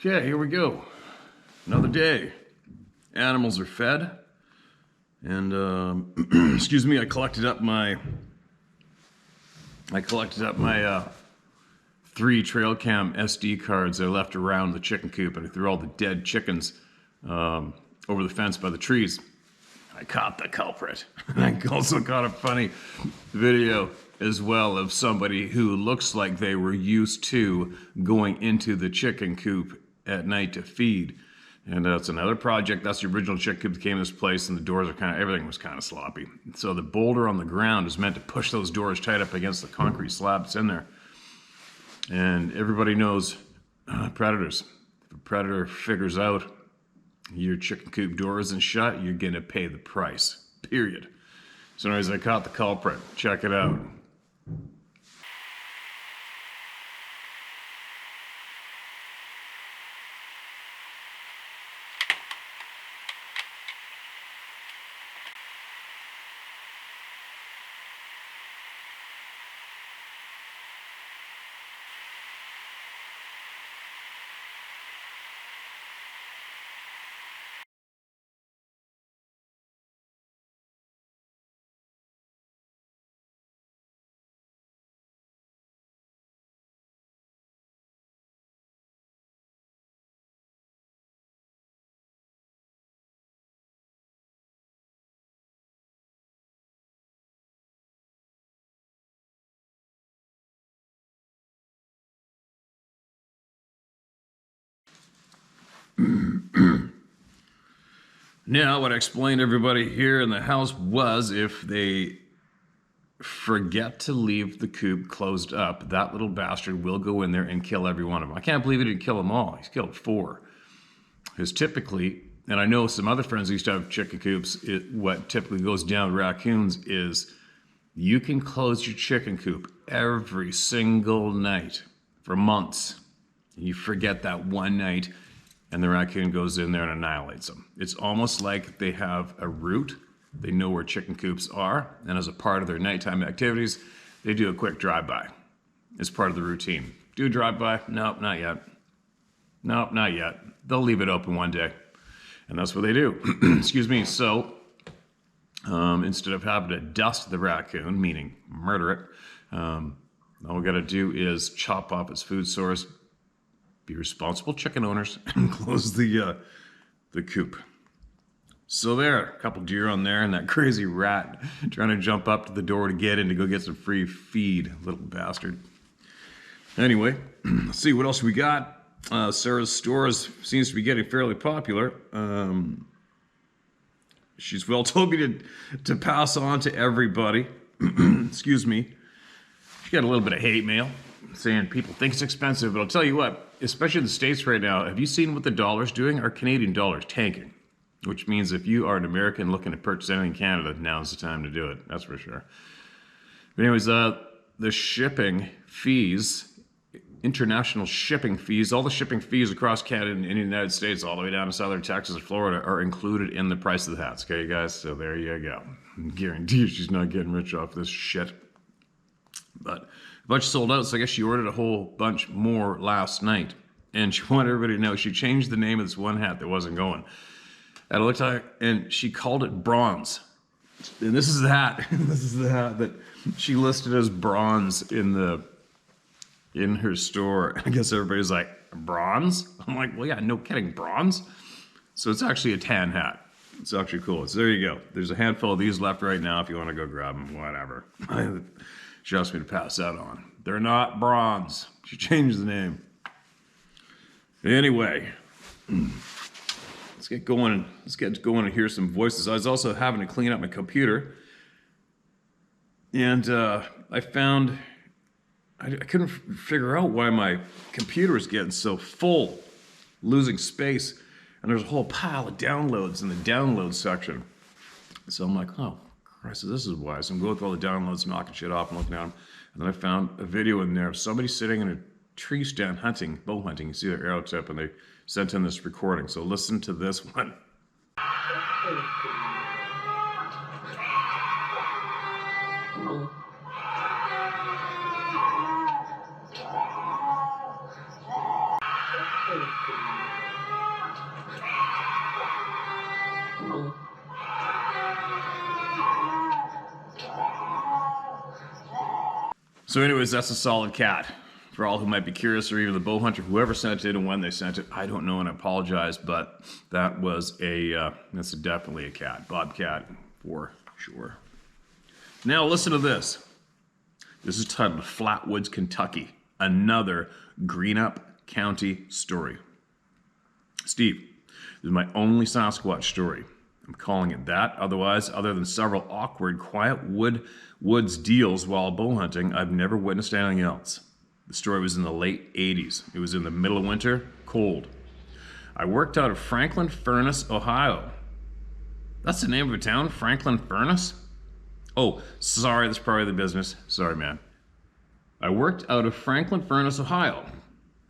Okay, here we go. Another day. Animals are fed. And excuse me, I collected up my 3 trail cam SD cards I left around the chicken coop, and I threw all the dead chickens over the fence by the trees. I caught the culprit. I also caught a funny video as well of somebody who looks like they were used to going into the chicken coop at night to feed. And that's another project. That's the original chicken coop that came to this place, and the doors are everything was kind of sloppy. So the boulder on the ground is meant to push those doors tight up against the concrete slab that's in there. And everybody knows predators. If a predator figures out your chicken coop door isn't shut, you're gonna pay the price, period. So anyways, I caught the culprit. Check it out. Now, what I explained to everybody here in the house was if they forget to leave the coop closed up, that little bastard will go in there and kill every one of them. I can't believe he didn't kill them all. He's killed 4. Because typically, and I know some other friends who used to have chicken coops, what typically goes down with raccoons is you can close your chicken coop every single night for months. You forget that one night, and the raccoon goes in there and annihilates them. It's almost like they have a route. They know where chicken coops are, and as a part of their nighttime activities, they do a quick drive-by. It's part of the routine. Do a drive-by? Nope, not yet. Nope, not yet. They'll leave it open one day, and that's what they do. Excuse me. So instead of having to dust the raccoon, meaning murder it. All we got to do is chop off its food source, be responsible chicken owners, and close the coop. So there, a couple deer on there, and that crazy rat trying to jump up to the door to get in to go get some free feed, little bastard. Anyway, let's see what else we got. Sarah's Stores seems to be getting fairly popular. She's told me to pass on to everybody. Excuse me. She got a little bit of hate mail saying people think it's expensive, but I'll tell you what, especially in the States right now, have you seen what the dollar's doing? Our Canadian dollar's tanking, which means if you are an American looking to purchase anything in Canada, now's the time to do it. That's for sure. But anyways, the shipping fees, international shipping fees, all the shipping fees across Canada and in the United States, all the way down to southern Texas and Florida, are included in the price of the hats. Okay, guys? So there you go. I guarantee you she's not getting rich off this shit. But a bunch sold out, so I guess she ordered a whole bunch more last night. And she wanted everybody to know she changed the name of this one hat that wasn't going. And I looked at her, and she called it Bronze. And this is the hat. This is the hat that she listed as bronze in her store. I guess everybody's like, bronze? I'm like, well, yeah, no kidding, bronze? So it's actually a tan hat. It's actually cool. So there you go. There's a handful of these left right now if you want to go grab them, whatever. She asked me to pass that on. They're not bronze. She changed the name. Anyway, let's get going and hear some voices. I was also having to clean up my computer. And I found I couldn't figure out why my computer is getting so full, losing space. And there's a whole pile of downloads in the download section. So I'm like, oh, Christ, this is why. So I'm going through all the downloads, knocking shit off and looking at them. And then I found a video in there of somebody sitting in a tree stand hunting, bow hunting. You see their arrow tip, and they sent in this recording. So listen to this one. So anyways, that's a solid cat. For all who might be curious, or even the bow hunter, whoever sent it and when they sent it, I don't know and I apologize, but that was that's definitely a cat. Bobcat, for sure. Now listen to this. This is titled Flatwoods, Kentucky. Another Greenup County story. Steve, this is my only Sasquatch story. I'm calling it that. Otherwise, other than several awkward, quiet woods deals while bow hunting, I've never witnessed anything else. The story was in the late 80s. It was in the middle of winter, cold. I worked out of Franklin Furnace, Ohio. That's the name of a town, Franklin Furnace? Oh, sorry, that's probably the business. Sorry, man. I worked out of Franklin Furnace, Ohio.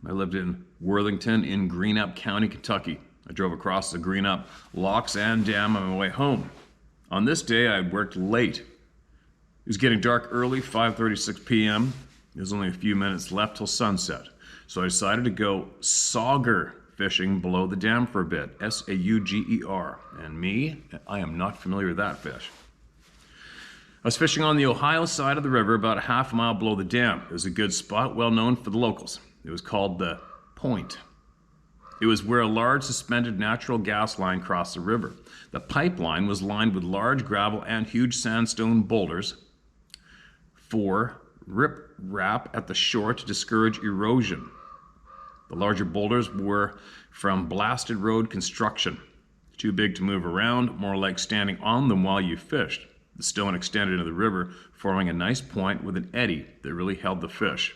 I lived in Worthington in Greenup County, Kentucky. I drove across the Greenup Locks and Dam on my way home. On this day, I worked late. It was getting dark early, 5:36 p.m. There's only a few minutes left till sunset. So I decided to go sauger fishing below the dam for a bit. S-A-U-G-E-R. And me, I am not familiar with that fish. I was fishing on the Ohio side of the river about a half a mile below the dam. It was a good spot, well known for the locals. It was called the Point. It was where a large suspended natural gas line crossed the river. The pipeline was lined with large gravel and huge sandstone boulders for rip-rap at the shore to discourage erosion. The larger boulders were from blasted road construction. Too big to move around, more like standing on them while you fished. The stone extended into the river, forming a nice point with an eddy that really held the fish.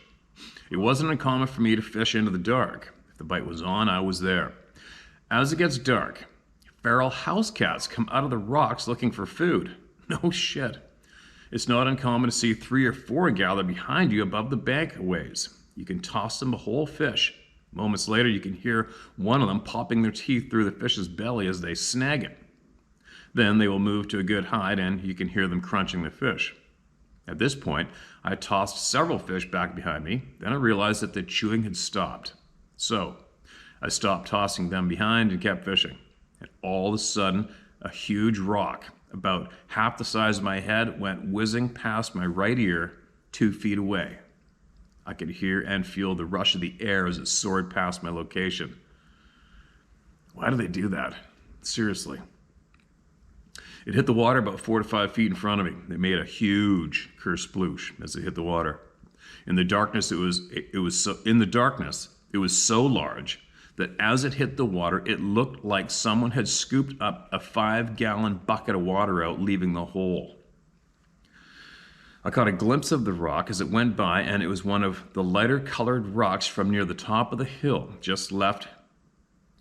It wasn't uncommon for me to fish into the dark. If the bite was on, I was there. As it gets dark, feral house cats come out of the rocks looking for food. No shit. It's not uncommon to see 3 or 4 gather behind you above the bank a ways. You can toss them a whole fish. Moments later, you can hear one of them popping their teeth through the fish's belly as they snag it. Then they will move to a good hide and you can hear them crunching the fish. At this point, I tossed several fish back behind me. Then I realized that the chewing had stopped. So I stopped tossing them behind and kept fishing. And all of a sudden, a huge rock about half the size of my head, went whizzing past my right ear 2 feet away. I could hear and feel the rush of the air as it soared past my location. Why do they do that? Seriously. It hit the water about 4 to 5 feet in front of me. It made a huge kersploosh as it hit the water. In the darkness, it was so large that as it hit the water, it looked like someone had scooped up a 5-gallon bucket of water out, leaving the hole. I caught a glimpse of the rock as it went by, and it was one of the lighter colored rocks from near the top of the hill, just left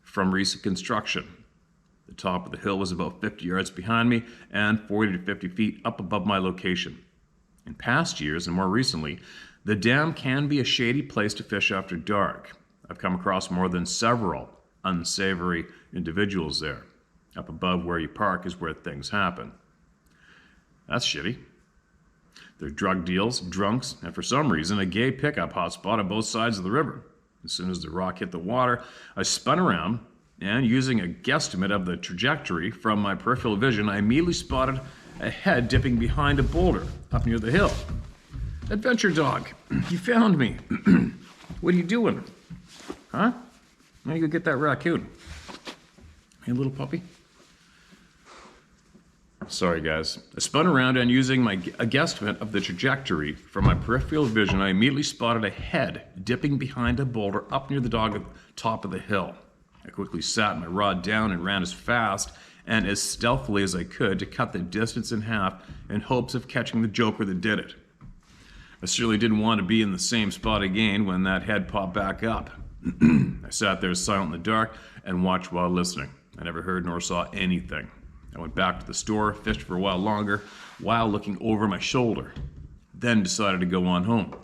from recent construction. The top of the hill was about 50 yards behind me and 40 to 50 feet up above my location. In past years, and more recently, the dam can be a shady place to fish after dark. I've come across more than several unsavory individuals there. Up above where you park is where things happen. That's shitty. There are drug deals, drunks, and for some reason, a gay pickup hotspot on both sides of the river. As soon as the rock hit the water, I spun around, and using a guesstimate of the trajectory from my peripheral vision, I immediately spotted a head dipping behind a boulder up near the hill. Adventure dog, you found me. What are you doing? Huh? Why don't you go get that raccoon? Hey, little puppy. Sorry, guys. I spun around and using a guesstimate of the trajectory from my peripheral vision, I immediately spotted a head dipping behind a boulder up near the top of the hill. I quickly sat my rod down and ran as fast and as stealthily as I could to cut the distance in half in hopes of catching the joker that did it. I certainly didn't want to be in the same spot again when that head popped back up. I sat there silent in the dark and watched while listening. I never heard nor saw anything. I went back to the store, fished for a while longer, while looking over my shoulder, then decided to go on home.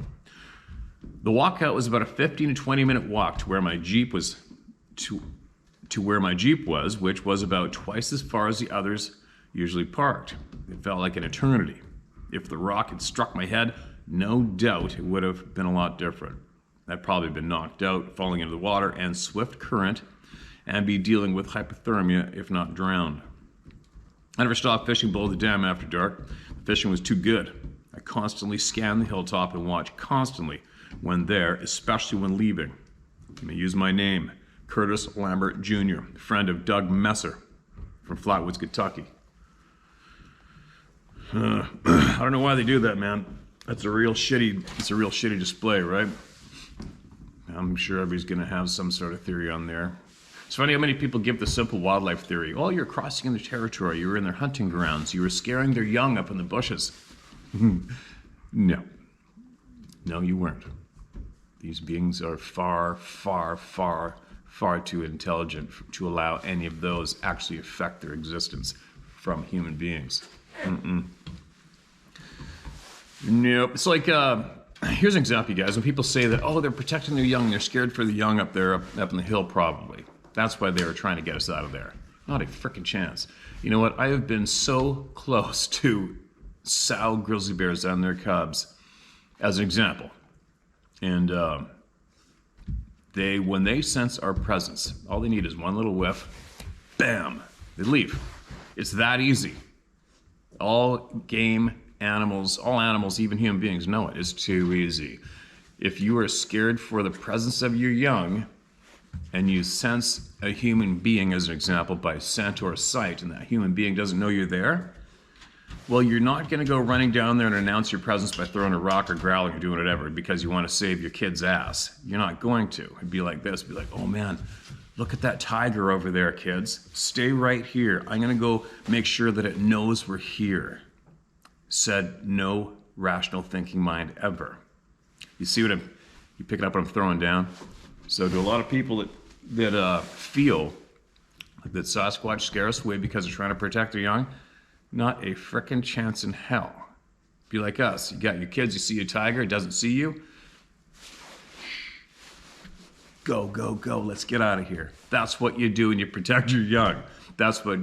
The walkout was about a 15 to 20 minute walk to where my Jeep was, which was about twice as far as the others usually parked. It felt like an eternity. If the rock had struck my head, no doubt it would have been a lot different. I'd probably been knocked out, falling into the water and swift current, and be dealing with hypothermia if not drowned. I never stopped fishing below the dam after dark. The fishing was too good. I constantly scanned the hilltop and watched constantly when there, especially when leaving. I may use my name, Curtis Lambert Jr., friend of Doug Messer from Flatwoods, Kentucky. I don't know why they do that, man. It's a real shitty display, right? I'm sure everybody's gonna have some sort of theory on there. It's funny how many people give the simple wildlife theory. Oh, you're crossing in their territory, you were in their hunting grounds, you were scaring their young up in the bushes. No, you weren't. These beings are far, far, far, far too intelligent to allow any of those actually affect their existence from human beings. Nope. It's like, here's an example, you guys. When people say that, oh, they're protecting their young, they're scared for the young up there, up in the hill, probably. That's why they were trying to get us out of there. Not a frickin' chance. You know what? I have been so close to sow grizzly bears and their cubs, as an example. And when they sense our presence, all they need is one little whiff, bam, they leave. It's that easy. All animals, even human beings, know it. It's too easy. If you are scared for the presence of your young, and you sense a human being, as an example, by scent or sight, and that human being doesn't know you're there, well, you're not going to go running down there and announce your presence by throwing a rock or growling or doing whatever because you want to save your kid's ass. You're not going to. It'd be like this. It'd be like, oh man, look at that tiger over there, kids. Stay right here. I'm going to go make sure that it knows we're here. Said no rational thinking mind ever. You see what you picking up what I'm throwing down? So to a lot of people that feel that Sasquatch scare us away because they're trying to protect their young, not a frickin' chance in hell. Be like us. You got your kids, you see a tiger, it doesn't see you. Go, go, go, let's get out of here. That's what you do when you protect your young. That's what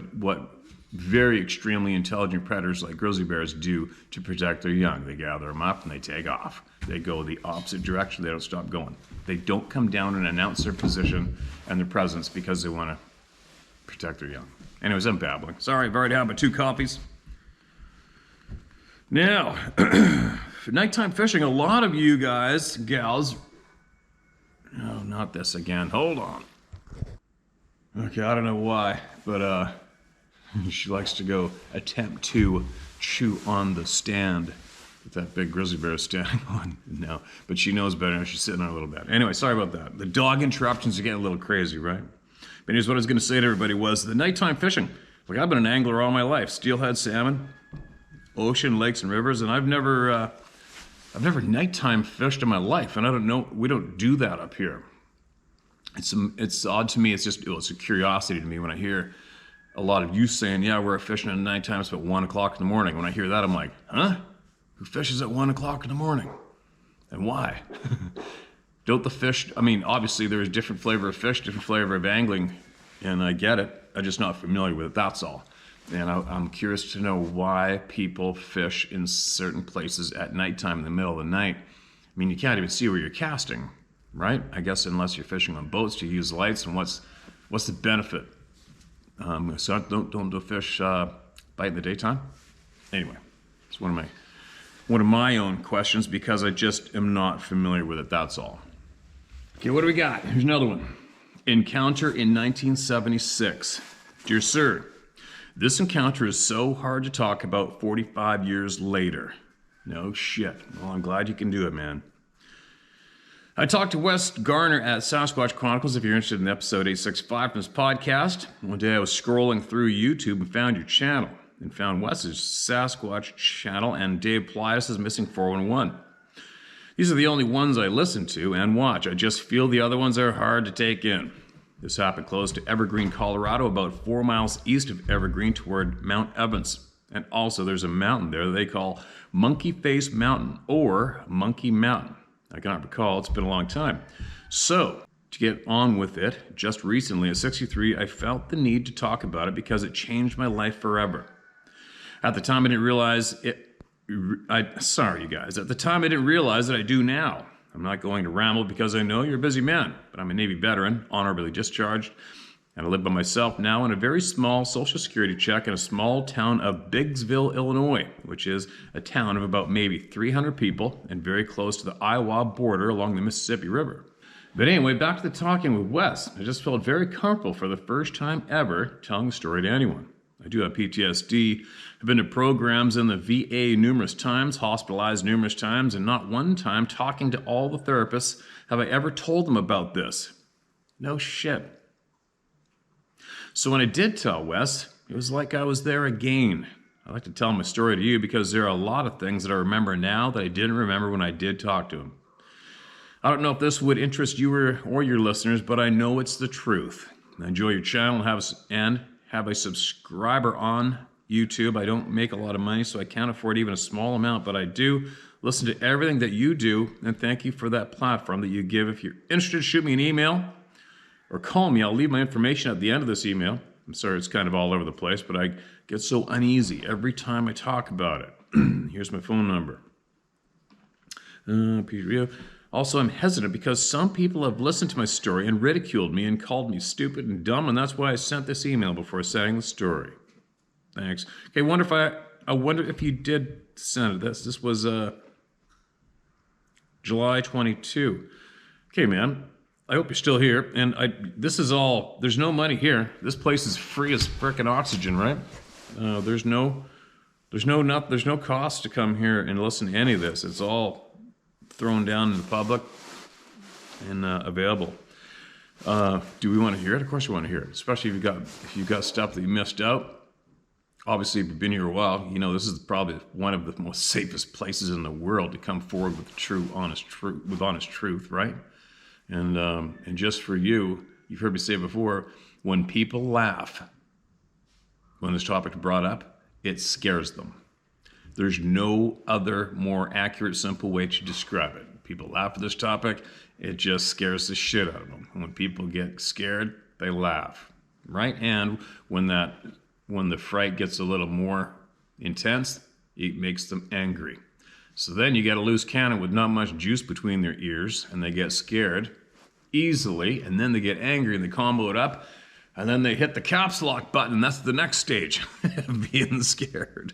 very extremely intelligent predators like grizzly bears do to protect their young. They gather them up and they take off. They go the opposite direction. They don't stop going. They don't come down and announce their position and their presence because they want to protect their young. Anyways, I'm babbling. Sorry, I've already had my 2 coffees. Now, for nighttime fishing, a lot of you guys, gals, no, not this again. Hold on. Okay, I don't know why, but she likes to go attempt to chew on the stand with that big grizzly bear standing on now. But she knows better now. She's sitting on a little bit. Anyway, sorry about that. The dog interruptions are getting a little crazy, right? But here's what I was going to say to everybody was the nighttime fishing. Like, I've been an angler all my life. Steelhead salmon, ocean, lakes, and rivers, and I've never nighttime fished in my life, and I don't know, we don't do that up here. It's odd to me. It's a curiosity to me when I hear a lot of you saying, yeah, we're fishing at nighttime, it's about 1 o'clock in the morning. When I hear that, I'm like, huh? Who fishes at 1 o'clock in the morning? And why? Don't the fish, I mean, obviously there's different flavor of fish, different flavor of angling, and I get it. I'm just not familiar with it, that's all. And I'm curious to know why people fish in certain places at nighttime in the middle of the night. I mean, you can't even see where you're casting, right? I guess unless you're fishing on boats, you use lights, and what's the benefit? So don't the fish bite in the daytime? Anyway, it's one of my own questions because I just am not familiar with it, that's all. Okay, what do we got? Here's another one. Encounter in 1976. Dear sir, this encounter is so hard to talk about 45 years later. No shit. Well, I'm glad you can do it, man. I talked to Wes Garner at Sasquatch Chronicles, if you're interested in episode 865 from this podcast. One day I was scrolling through YouTube and found your channel, and found Wes's Sasquatch channel and Dave Plius's Missing 411. These are the only ones I listen to and watch. I just feel the other ones are hard to take in. This happened close to Evergreen, Colorado, about 4 miles east of Evergreen toward Mount Evans. And also there's a mountain there that they call Monkey Face Mountain or Monkey Mountain. I cannot recall, it's been a long time. So, to get on with it, just recently at 63, I felt the need to talk about it because it changed my life forever. At the time I didn't realize it, sorry you guys, at the time I didn't realize that I do now. I'm not going to ramble because I know you're a busy man, but I'm a Navy veteran, honorably discharged, and I live by myself now on a very small Social Security check in a small town of Biggsville, Illinois, which is a town of about maybe 300 people and very close to the Iowa border along the Mississippi River. But anyway, back to the talking with Wes. I just felt very comfortable for the first time ever telling the story to anyone. I do have PTSD. I've been to programs in the VA numerous times, hospitalized numerous times, and not one time talking to all the therapists have I ever told them about this. No shit. So when I did tell Wes, it was like I was there again. I like to tell my story to you because there are a lot of things that I remember now that I didn't remember when I did talk to him. I don't know if this would interest you or your listeners, but I know it's the truth. I enjoy your channel and have a subscriber on YouTube. I don't make a lot of money, so I can't afford even a small amount, but I do listen to everything that you do, and thank you for that platform that you give. If you're interested, shoot me an email or call me. I'll leave my information at the end of this email. I'm sorry it's kind of all over the place, but I get so uneasy every time I talk about it. Here's my phone number. Also, I'm hesitant because some people have listened to my story and ridiculed me and called me stupid and dumb, and that's why I sent this email before sending the story. Thanks. Okay, I wonder if you did send this. This was July 22. Okay, man. I hope you're still here. And this is all, there's no money here. This place is free as frickin' oxygen, right? There's no cost to come here and listen to any of this. It's all thrown down in the public and available. Do we want to hear it? Of course we want to hear it, especially if you've got stuff that you missed out. Obviously, if you've been here a while, you know this is probably one of the most safest places in the world to come forward with honest truth, right? And just for you, you've heard me say before, when people laugh, when this topic is brought up, it scares them. There's no other more accurate, simple way to describe it. People laugh at this topic, it just scares the shit out of them. And when people get scared, they laugh, right? And when the fright gets a little more intense, it makes them angry. So then you get a loose cannon with not much juice between their ears, and they get scared easily, and then they get angry and they combo it up. And then they hit the caps lock button. That's the next stage of being scared.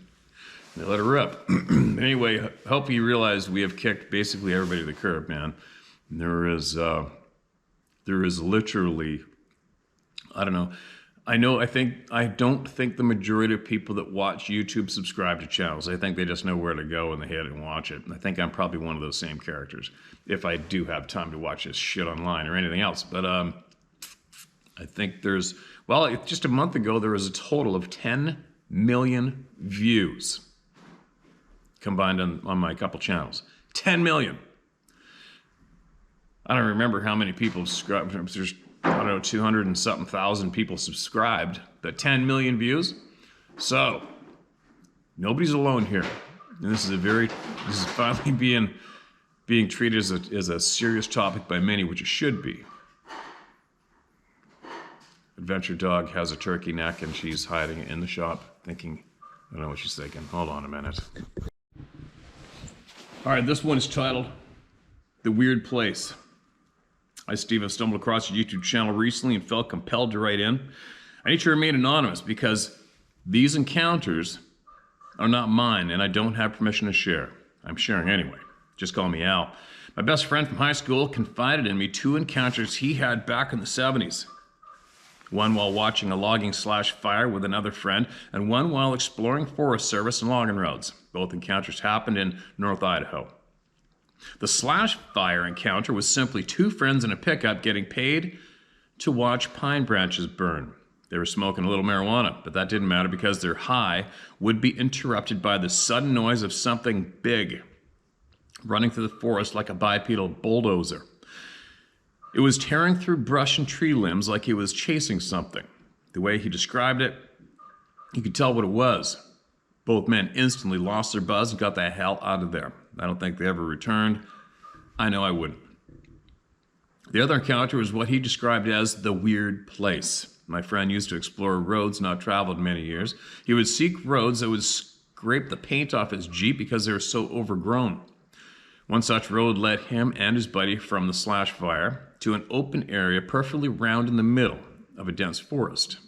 They let her rip. Anyway, hope you realize we have kicked basically everybody to the curb, man. There is literally, I don't know. I don't think the majority of people that watch YouTube subscribe to channels. I think they just know where to go and they hit it and watch it. And I think I'm probably one of those same characters if I do have time to watch this shit online or anything else. But I think just a month ago, there was a total of 10 million views combined on my couple channels. 10 million. I don't remember how many people subscribed. There's, I don't know, 200 and something thousand people subscribed. But 10 million views. So nobody's alone here. And this is finally being treated as a serious topic by many, which it should be. Adventure Dog has a turkey neck and she's hiding it in the shop thinking, I don't know what she's thinking. Hold on a minute. All right, this one is titled The Weird Place. I, Steve, have stumbled across your YouTube channel recently and felt compelled to write in. I need to remain anonymous because these encounters are not mine and I don't have permission to share. I'm sharing anyway. Just call me Al. My best friend from high school confided in me 2 encounters he had back in the 70s. One while watching a logging/fire with another friend, and one while exploring Forest Service and logging roads. Both encounters happened in North Idaho. The /fire encounter was simply 2 friends in a pickup getting paid to watch pine branches burn. They were smoking a little marijuana, but that didn't matter because their high would be interrupted by the sudden noise of something big running through the forest like a bipedal bulldozer. It was tearing through brush and tree limbs like it was chasing something. The way he described it, you could tell what it was. Both men instantly lost their buzz and got the hell out of there. I don't think they ever returned. I know I wouldn't. The other encounter was what he described as the weird place. My friend used to explore roads not traveled in many years. He would seek roads that would scrape the paint off his Jeep because they were so overgrown. One such road led him and his buddy from the /fire to an open area perfectly round in the middle of a dense forest.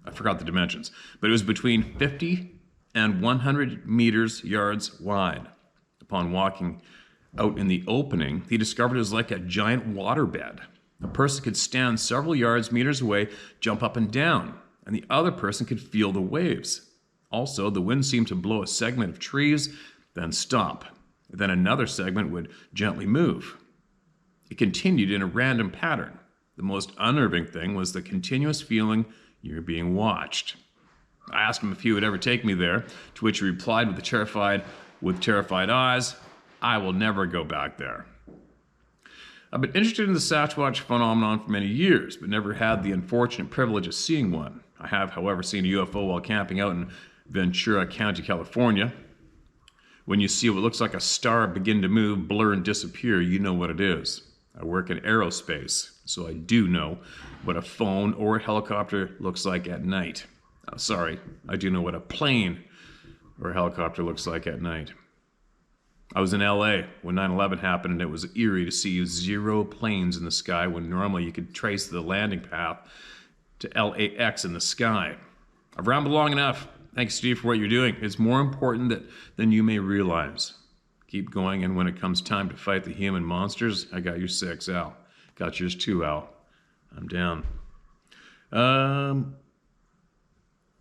I forgot the dimensions, but it was between 50 and 100 yards wide. Upon walking out in the opening, he discovered it was like a giant waterbed. A person could stand several meters away, jump up and down, and the other person could feel the waves. Also, the wind seemed to blow a segment of trees, then stop. Then another segment would gently move. It continued in a random pattern. The most unnerving thing was the continuous feeling you're being watched. I asked him if he would ever take me there, to which he replied with terrified eyes, I will never go back there. I've been interested in the Sasquatch phenomenon for many years, but never had the unfortunate privilege of seeing one. I have, however, seen a UFO while camping out in Ventura County, California. When you see what looks like a star begin to move, blur, and disappear, you know what it is. I work in aerospace, so I do know what a phone or a helicopter looks like at night. I do know what a plane or a helicopter looks like at night. I was in LA when 9/11 happened, and it was eerie to see 0 planes in the sky when normally you could trace the landing path to LAX in the sky. I've rambled long enough. Thanks, Steve, for what you're doing. It's more important than you may realize. Keep going, and when it comes time to fight the human monsters, I got your 6, Al. Got yours too, Al. I'm down.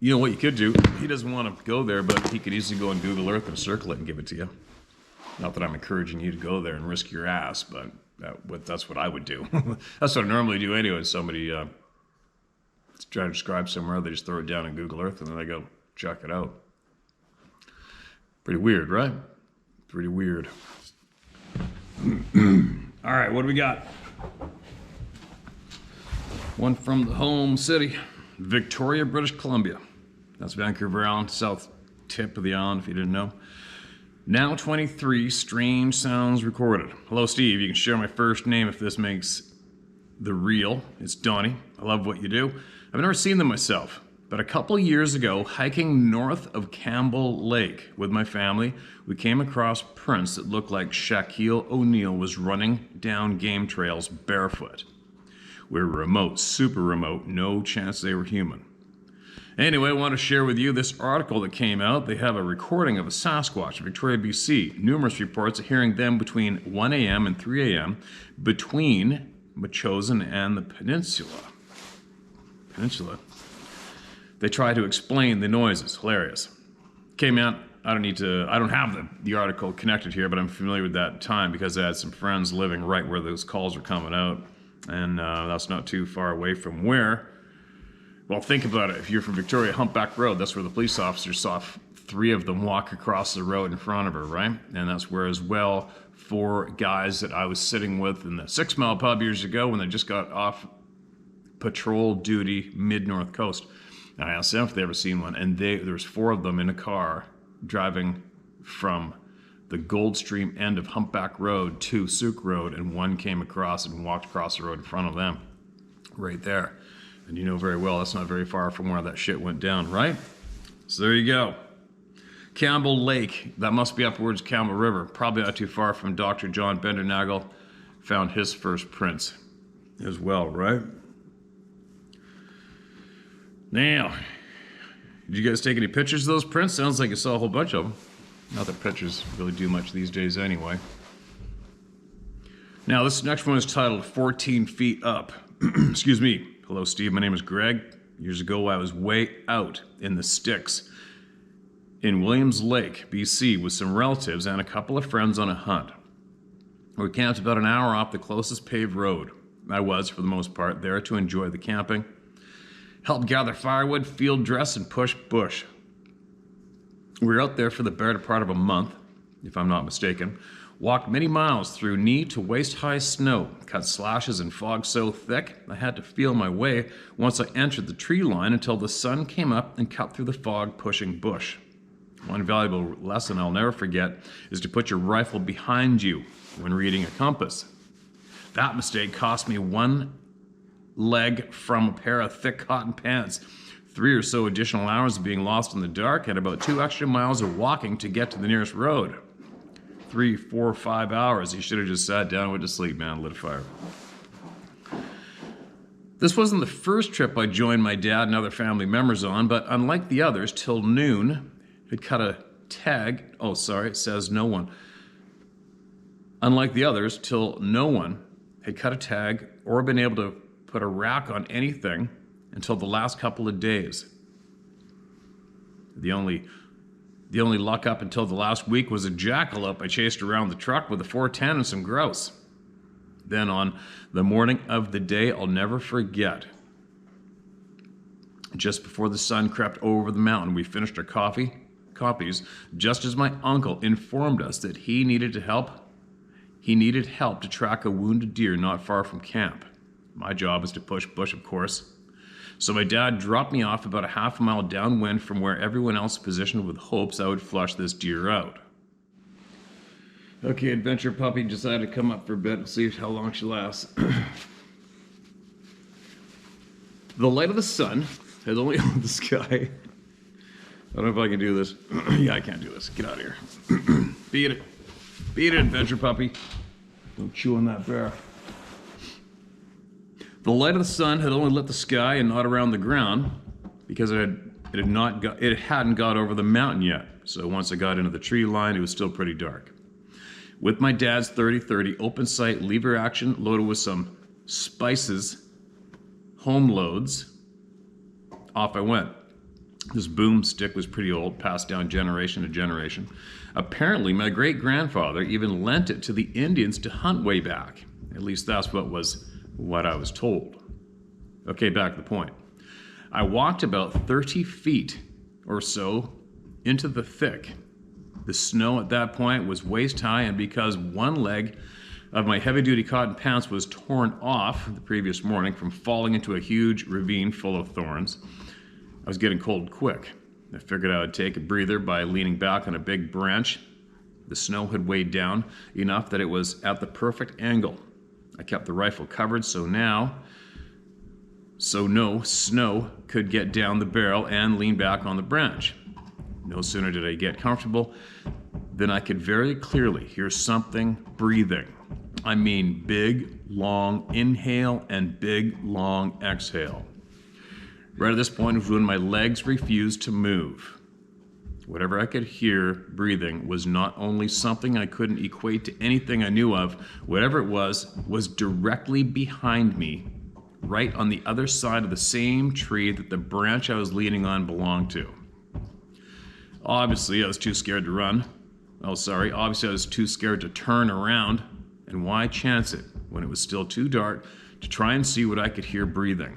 You know what you could do? He doesn't want to go there, but he could easily go on Google Earth and circle it and give it to you. Not that I'm encouraging you to go there and risk your ass, but that's what I would do. That's what I normally do anyway. Somebody try to describe somewhere, they just throw it down in Google Earth and then they go check it out. Pretty weird, right? Pretty weird. All right, what do we got? One from the home city, Victoria, British Columbia. That's Vancouver Island, south tip of the island, if you didn't know. Now 23 strange sounds recorded. Hello, Steve. You can share my first name if this makes the real. It's Donnie. I love what you do. I've never seen them myself, but a couple years ago, hiking north of Campbell Lake with my family, we came across prints that looked like Shaquille O'Neal was running down game trails barefoot. were remote, super remote, no chance they were human. Anyway, I want to share with you this article that came out. They have a recording of a Sasquatch in Victoria, BC. Numerous reports of hearing them between 1 a.m. and 3 a.m. between Metchosin and the peninsula. They try to explain the noises. Hilarious. Okay, man, I don't have the article connected here, but I'm familiar with that time because I had some friends living right where those calls were coming out. And that's not too far away from where. Well, think about it. If you're from Victoria, Humpback Road, that's where the police officers saw 3 of them walk across the road in front of her, right? And that's where as well 4 guys that I was sitting with in the 6 Mile pub years ago when they just got off patrol duty mid-North Coast. And I asked them if they ever seen one, and there was 4 of them in a car driving from the Goldstream end of Humpback Road to Souk Road, and one came across and walked across the road in front of them, right there. And you know very well that's not very far from where that shit went down, right? So there you go. Campbell Lake, that must be upwards Campbell River, probably not too far from Dr. John Bendernagel found his first prints as well, right? Now, did you guys take any pictures of those prints? Sounds like you saw a whole bunch of them. Not that pictures really do much these days anyway. Now, this next one is titled 14 Feet Up. Excuse me. Hello, Steve. My name is Greg. Years ago, I was way out in the sticks in Williams Lake, BC, with some relatives and a couple of friends on a hunt. We camped about an hour off the closest paved road. I was, for the most part, there to enjoy the camping, help gather firewood, field dress, and push bush. We were out there for the better part of a month, if I'm not mistaken. Walked many miles through knee to waist-high snow, cut slashes in fog so thick I had to feel my way once I entered the tree line until the sun came up and cut through the fog pushing bush. One valuable lesson I'll never forget is to put your rifle behind you when reading a compass. That mistake cost me 1 leg from a pair of thick cotton pants, 3 or so additional hours of being lost in the dark, and about 2 extra miles of walking to get to the nearest road. 3, 4, 5 hours. You should have just sat down and went to sleep, man, lit a fire. This wasn't the first trip I joined my dad and other family members on, but unlike the others, till noon, had cut a tag. Oh, sorry, it says no one. Unlike the others, till no one had cut a tag or been able to put a rack on anything until the last couple of days. The only luck up until the last week was a jackalope I chased around the truck with a 410 and some grouse. Then on the morning of the day I'll never forget, just before the sun crept over the mountain, we finished our copies just as my uncle informed us that he needed help to track a wounded deer not far from camp. My job was to push bush, of course. So my dad dropped me off about a half a mile downwind from where everyone else positioned with hopes I would flush this deer out. Okay, Adventure Puppy decided to come up for a bit. We'll see how long she lasts. The light of the sun has only lit the sky. I don't know if I can do this. Yeah, I can't do this. Get out of here. Beat it. Beat it, Adventure Puppy. Don't chew on that bear. The light of the sun had only lit the sky and not around the ground because it hadn't got over the mountain yet. So once I got into the tree line, it was still pretty dark. With my dad's 30-30 open sight lever action loaded with some spices, home loads, off I went. This boomstick was pretty old, passed down generation to generation. Apparently, my great-grandfather even lent it to the Indians to hunt way back. At least that's what I was told. Okay, back to the point. I walked about 30 feet or so into the thick. The snow at that point was waist high, and because one leg of my heavy-duty cotton pants was torn off the previous morning from falling into a huge ravine full of thorns, I was getting cold quick. I figured I would take a breather by leaning back on a big branch. The snow had weighed down enough that it was at the perfect angle. I kept the rifle covered so no snow could get down the barrel and lean back on the branch. No sooner did I get comfortable than I could very clearly hear something breathing. I mean big, long inhale and big, long exhale. Right at this point was when my legs refused to move. Whatever I could hear breathing was not only something I couldn't equate to anything I knew of, whatever it was directly behind me, right on the other side of the same tree that the branch I was leaning on belonged to. Obviously, I was too scared to run. Obviously, I was too scared to turn around. And why chance it when it was still too dark to try and see what I could hear breathing?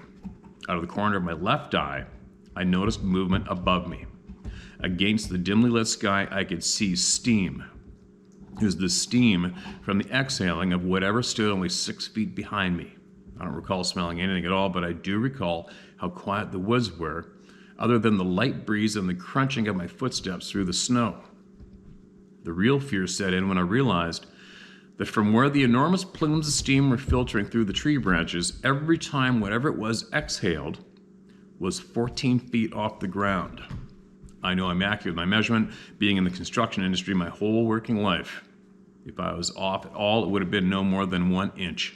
Out of the corner of my left eye, I noticed movement above me. Against the dimly lit sky, I could see steam. It was the steam from the exhaling of whatever stood only 6 feet behind me. I don't recall smelling anything at all, but I do recall how quiet the woods were, other than the light breeze and the crunching of my footsteps through the snow. The real fear set in when I realized that from where the enormous plumes of steam were filtering through the tree branches, every time whatever it was exhaled was 14 feet off the ground. I know I'm accurate with my measurement, being in the construction industry my whole working life. If I was off at all, it would have been no more than 1 inch.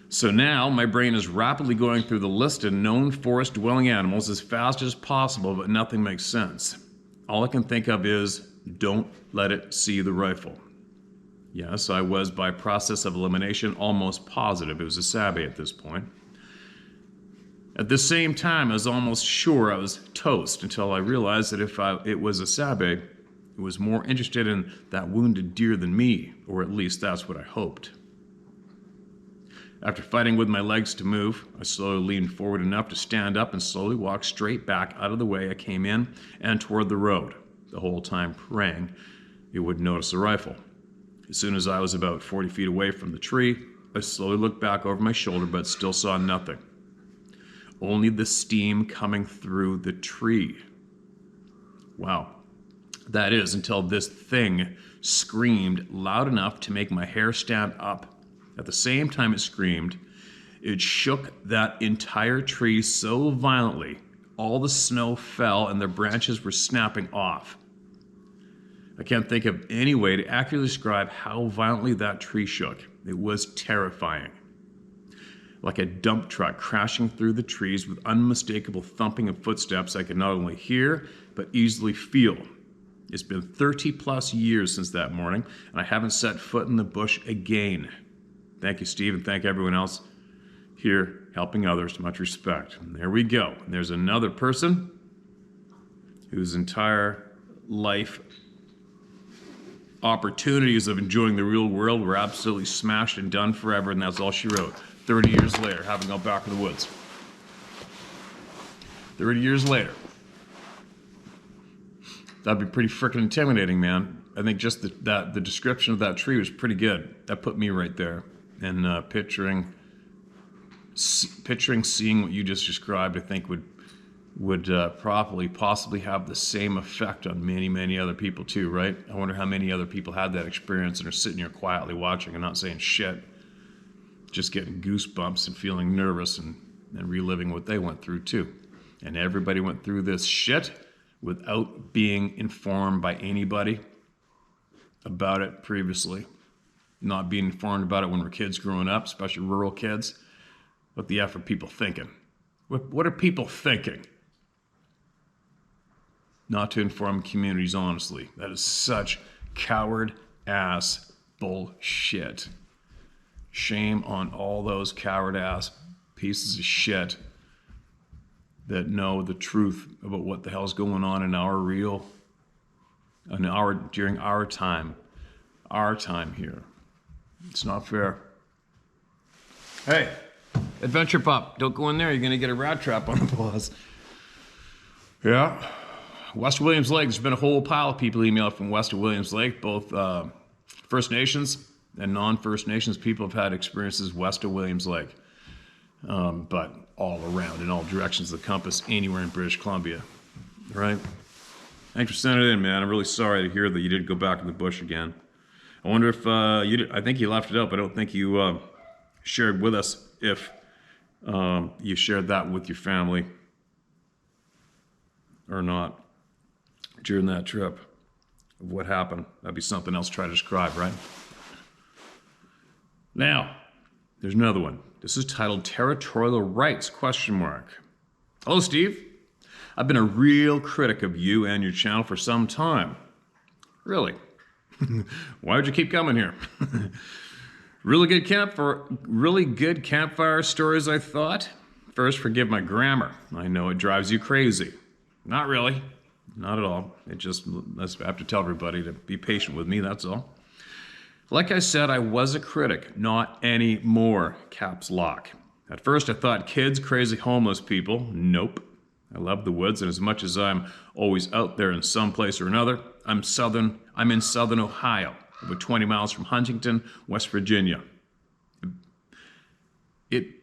So now my brain is rapidly going through the list of known forest-dwelling animals as fast as possible, but nothing makes sense. All I can think of is, don't let it see the rifle. Yes, I was, by process of elimination, almost positive it was a Sabe at this point. At the same time, I was almost sure I was toast until I realized that if it was a Sabe, it was more interested in that wounded deer than me, or at least that's what I hoped. After fighting with my legs to move, I slowly leaned forward enough to stand up and slowly walk straight back out of the way I came in and toward the road, the whole time praying it wouldn't notice the rifle. As soon as I was about 40 feet away from the tree, I slowly looked back over my shoulder but still saw nothing. Only the steam coming through the tree. Wow. That is, until this thing screamed loud enough to make my hair stand up. At the same time it screamed, it shook that entire tree so violently, all the snow fell and the branches were snapping off. I can't think of any way to accurately describe how violently that tree shook. It was terrifying. Like a dump truck crashing through the trees with unmistakable thumping of footsteps I could not only hear, but easily feel. It's been 30 plus years since that morning, and I haven't set foot in the bush again. Thank you, Steve, and thank everyone else here helping others. Much respect. And there we go. And there's another person whose entire life opportunities of enjoying the real world were absolutely smashed and done forever, and that's all she wrote. 30 years later, having gone back in the woods. 30 years later. That'd be pretty freaking intimidating, man. I think just the description of that tree was pretty good. That put me right there. And picturing seeing what you just described, I think would possibly have the same effect on many, many other people too, right? I wonder how many other people had that experience and are sitting here quietly watching and not saying shit, just getting goosebumps and feeling nervous and reliving what they went through too. And everybody went through this shit without being informed by anybody about it previously. Not being informed about it when we're kids growing up, especially rural kids. What the F are people thinking? What are people thinking? Not to inform communities honestly. That is such coward ass bullshit. Shame on all those coward ass pieces of shit that know the truth about what the hell's going on in our during our time here. It's not fair. Hey, Adventure Pup, don't go in there. You're going to get a rat trap on the paws. Yeah. West Williams Lake, there's been a whole pile of people email from West of Williams Lake. Both First Nations and non-First Nations people have had experiences west of Williams Lake. But all around, in all directions of the compass, anywhere in British Columbia. Right? Thanks for sending it in, man. I'm really sorry to hear that you did go back in the bush again. I wonder if you did. I think you left it out, but I don't think you shared with us if you shared that with your family or not during that trip of what happened. That'd be something else to try to describe, right? Now, there's another one. This is titled Territorial Rights, ? Hello, Steve. I've been a real critic of you and your channel for some time. Really? Why would you keep coming here? Really good campfire stories, I thought. First, forgive my grammar. I know it drives you crazy. Not really. Not at all. I have to tell everybody to be patient with me, that's all. Like I said, I was a critic, not anymore, caps lock. At first I thought kids, crazy homeless people. Nope. I love the woods, and as much as I'm always out there in some place or another, I'm in southern Ohio, about 20 miles from Huntington, West Virginia.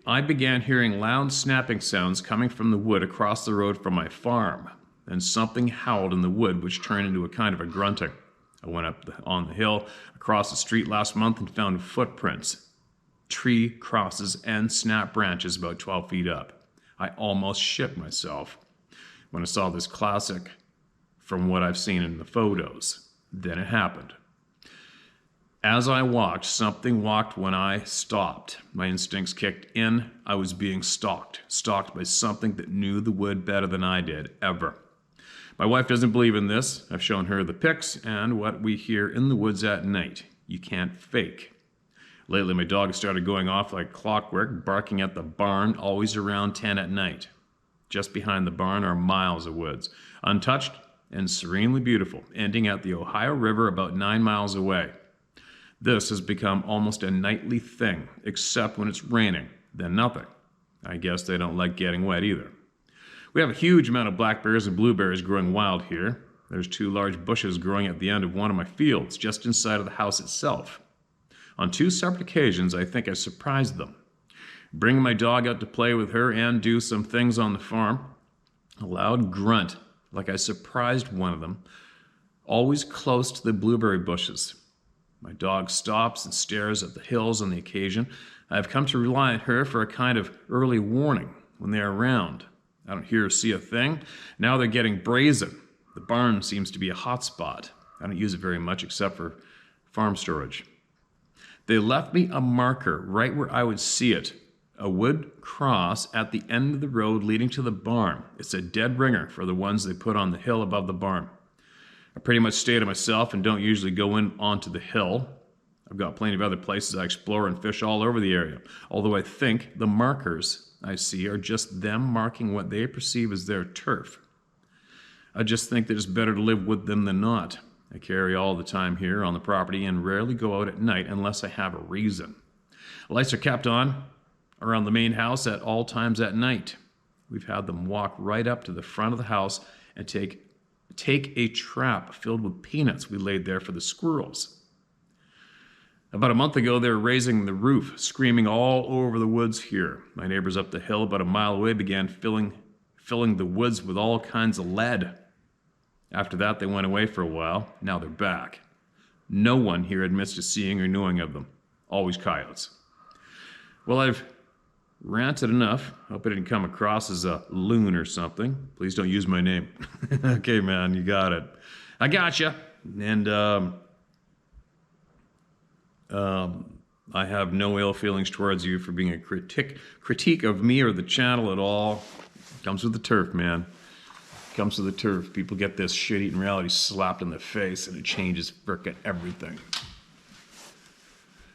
I began hearing loud snapping sounds coming from the wood across the road from my farm. Then something howled in the wood, which turned into a kind of a grunting. I went up on the hill across the street last month and found footprints, tree crosses, and snap branches about 12 feet up. I almost shit myself when I saw this classic from what I've seen in the photos. Then it happened. As I walked, something walked when I stopped. My instincts kicked in. I was being stalked by something that knew the wood better than I did, ever. My wife doesn't believe in this. I've shown her the pics and what we hear in the woods at night. You can't fake. Lately, my dog started going off like clockwork, barking at the barn, always around 10 at night. Just behind the barn are miles of woods, untouched and serenely beautiful, ending at the Ohio River about 9 miles away. This has become almost a nightly thing, except when it's raining, then nothing. I guess they don't like getting wet either. We have a huge amount of blackberries and blueberries growing wild here. There's 2 large bushes growing at the end of one of my fields, just inside of the house itself. On 2 separate occasions, I think I surprised them. Bringing my dog out to play with her and do some things on the farm. A loud grunt, like I surprised one of them, always close to the blueberry bushes. My dog stops and stares at the hills on the occasion. I've come to rely on her for a kind of early warning when they are around. I don't hear or see a thing. Now they're getting brazen. The barn seems to be a hot spot. I don't use it very much except for farm storage. They left me a marker right where I would see it. A wood cross at the end of the road leading to the barn. It's a dead ringer for the ones they put on the hill above the barn. I pretty much stay to myself and don't usually go in onto the hill. I've got plenty of other places I explore and fish all over the area. Although I think the markers I see are just them marking what they perceive as their turf. I just think that it's better to live with them than not. I carry all the time here on the property and rarely go out at night unless I have a reason. Lights are kept on around the main house at all times at night. We've had them walk right up to the front of the house and take a trap filled with peanuts we laid there for the squirrels. About a month ago, they were raising the roof, screaming all over the woods here. My neighbors up the hill about a mile away began filling the woods with all kinds of lead. After that, they went away for a while. Now they're back. No one here admits to seeing or knowing of them. Always coyotes. Well, I've ranted enough. Hope I didn't come across as a loon or something. Please don't use my name. Okay, man, you got it. I gotcha. And I have no ill feelings towards you for being a critique of me or the channel at all. Comes with the turf, man. Comes with the turf. People get this shit-eating reality slapped in the face, and it changes frickin' everything.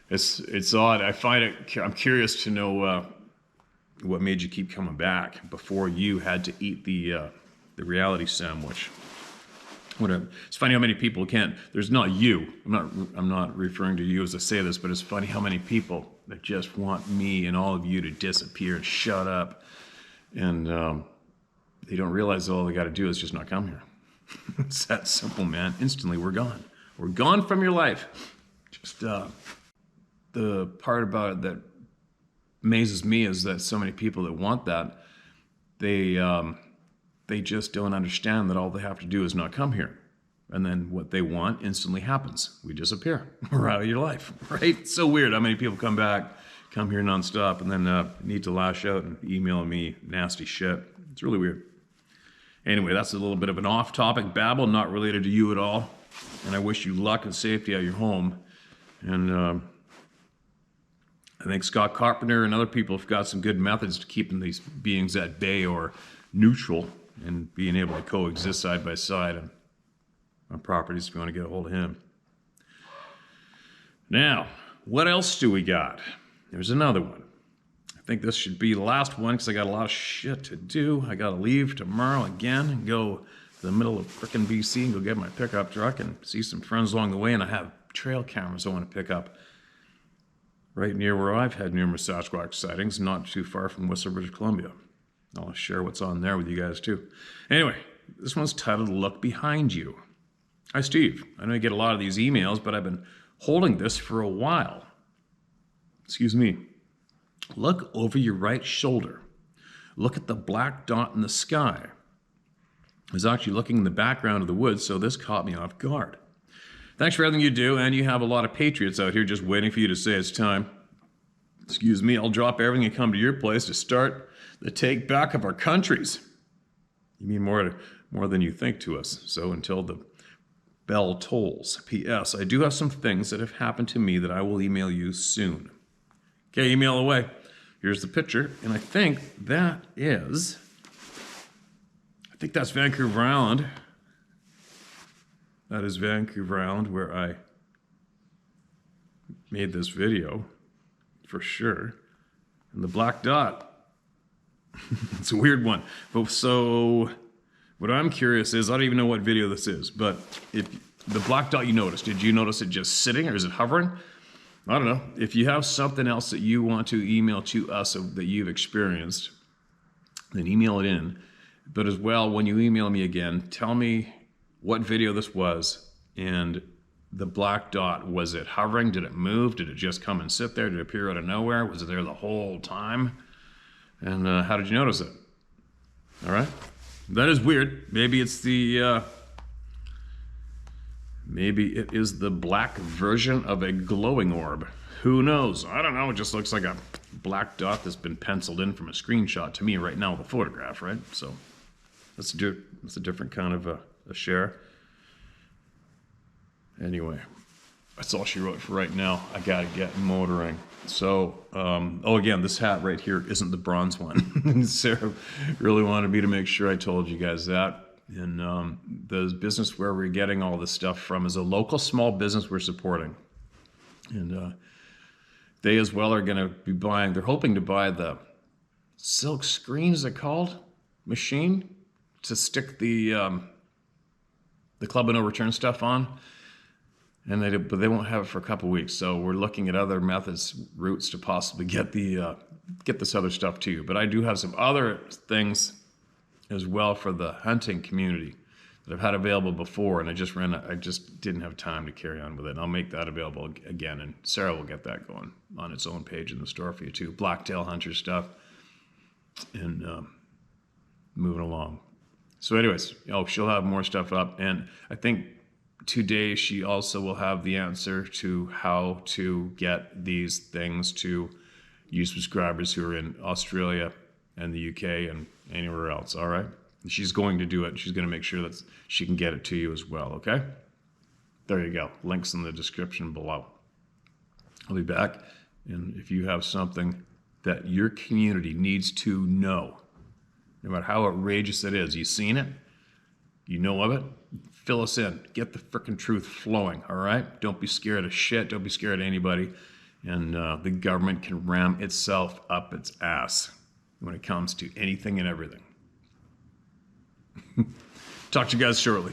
It's odd. I find it. I'm curious to know what made you keep coming back before you had to eat the reality sandwich. Whatever. It's funny how many people can't. There's not you. I'm not referring to you as I say this, but it's funny how many people that just want me and all of you to disappear and shut up, and they don't realize all they got to do is just not come here. It's that simple, man. Instantly, we're gone. We're gone from your life. Just the part about it that amazes me is that so many people that want that, they just don't understand that all they have to do is not come here. And then what they want instantly happens. We disappear. We're out of your life, right? It's so weird how many people come here nonstop, and then need to lash out and email me nasty shit. It's really weird. Anyway, that's a little bit of an off-topic babble, not related to you at all. And I wish you luck and safety at your home. And I think Scott Carpenter and other people have got some good methods to keeping these beings at bay or neutral and being able to coexist side by side on properties if you want to get a hold of him. Now, what else do we got? There's another one. I think this should be the last one because I got a lot of shit to do. I got to leave tomorrow again and go to the middle of frickin' BC and go get my pickup truck and see some friends along the way. And I have trail cameras I want to pick up right near where I've had numerous Sasquatch sightings, not too far from Whistler, British Columbia. I'll share what's on there with you guys too. Anyway, this one's titled Look Behind You. Hi, Steve. I know you get a lot of these emails, but I've been holding this for a while. Excuse me. Look over your right shoulder. Look at the black dot in the sky. I was actually looking in the background of the woods, so this caught me off guard. Thanks for everything you do, and you have a lot of patriots out here just waiting for you to say it's time. Excuse me, I'll drop everything and come to your place to start the take back of our countries. You mean more than you think to us, so until the bell tolls. P.S. I do have some things that have happened to me that I will email you soon. Okay, email away. Here's the picture, and I think that's Vancouver Island. That is Vancouver Island where I made this video, for sure. And the black dot, it's a weird one. But so, what I'm curious is, I don't even know what video this is, but if the black dot you noticed, did you notice it just sitting or is it hovering? I don't know. If you have something else that you want to email to us that you've experienced, then email it in. But as well, when you email me again, tell me what video this was and the black dot. Was it hovering? Did it move? Did it just come and sit there? Did it appear out of nowhere? Was it there the whole time? And how did you notice it? All right. That is weird. Maybe it's maybe it is the black version of a glowing orb. Who knows? I don't know. It just looks like a black dot that's been penciled in from a screenshot to me right now with a photograph, right? So that's a different kind of a share. Anyway, that's all she wrote for right now. I gotta get motoring. So, again, this hat right here isn't the bronze one. Sarah really wanted me to make sure I told you guys that. And the business where we're getting all this stuff from is a local small business we're supporting. And they as well are going to be buying, they're hoping to buy the silk screen, is it called? Machine to stick the Club of No Return stuff on. And but they won't have it for a couple weeks. So we're looking at other methods, routes to possibly get this other stuff to you. But I do have some other things as well for the hunting community that I've had available before, and I just didn't have time to carry on with it. And I'll make that available again, and Sarah will get that going on its own page in the store for you too. Blacktail hunter stuff, and moving along. So anyways, she'll have more stuff up, and I think today she also will have the answer to how to get these things to you subscribers who are in Australia and the UK and anywhere else, all right? She's going to do it. She's going to make sure that she can get it to you as well, okay? There you go. Links in the description below. I'll be back, and if you have something that your community needs to know, no matter how outrageous it is, you've seen it, you know of it, fill us in. Get the frickin' truth flowing, all right? Don't be scared of shit. Don't be scared of anybody. And the government can ram itself up its ass when it comes to anything and everything. Talk to you guys shortly.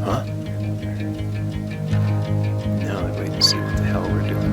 Huh? Now I wait to see what the hell we're doing.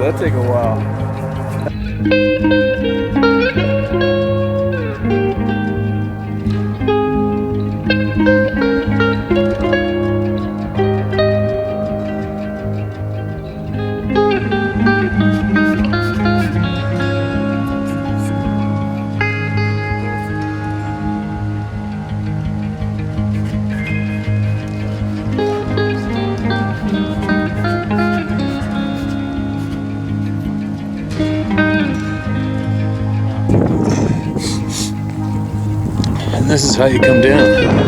That'll take a while. And this is how you come down.